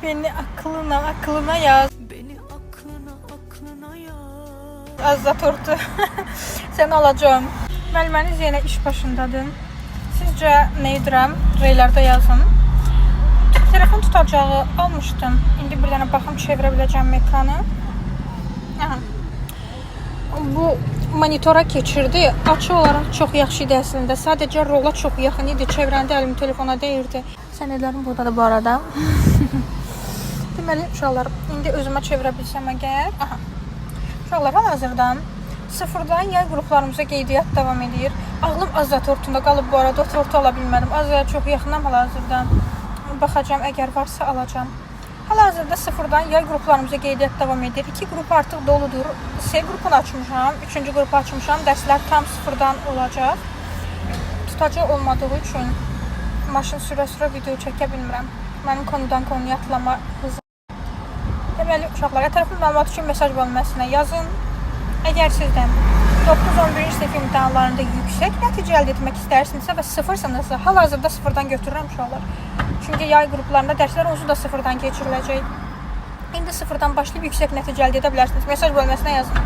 Beni aklına yaz. Beni aklına yaz. Azat ordu. Səni alacağım. Müəlliminiz yenə iş başındadır. Sizcə nə edirəm? Reylərdə yazın. Telefon tutacağı almışdım. İndi bir dənə baxım çevirə biləcəm ekranı. Aha. Bu monitora keçirdi. Açı olaraq çox yaxşı idi əslində. Sadəcə rola çox yaxın idi. Çevirəndə əlim telefona deyirdi. Sənədlərim buradadır bu arada. Deməli, uşaqlar, indi özümə çevirə bilsəm əgər. Aha. Uşaqlar, hal-hazırda sıfırdan yay qruplarımıza qeydiyyat davam edir. Ağlım Azad ortunda qalıb bu arada. Orta ala bilmədim. Azad çox yaxınam hal-hazırda. Baxacağam, əgər varsa alacağım. Hal-hazırda sıfırdan yay qruplarımıza qeydiyyat davam edir. 2 qrup artıq doludur. C qrupunu açmışam, 3-cü qrupu açmışam. Dərslər tam sıfırdan olacaq. Tutacaq olmadığı üçün maşın sürə-sürə video çəkə bilmirəm. Mənim konudan konuya atlama hızım. Deməli, uşaqlar, ətraflı məlumat üçün mesaj bölməsinə yazın. Əgər sizdən 9-11-ci sinif imtahanlarında yüksək nəticə əldə etmək istərsinizsə və sıfırsınızsa, hal-hazırda sıfırdan götürürəm uşaqlar. Çünki yay qruplarında dərslər onsuz da sıfırdan keçiriləcək. İndi sıfırdan başlayıb yüksək nəticə əldə edə bilərsiniz. Mesaj bölməsinə yazın.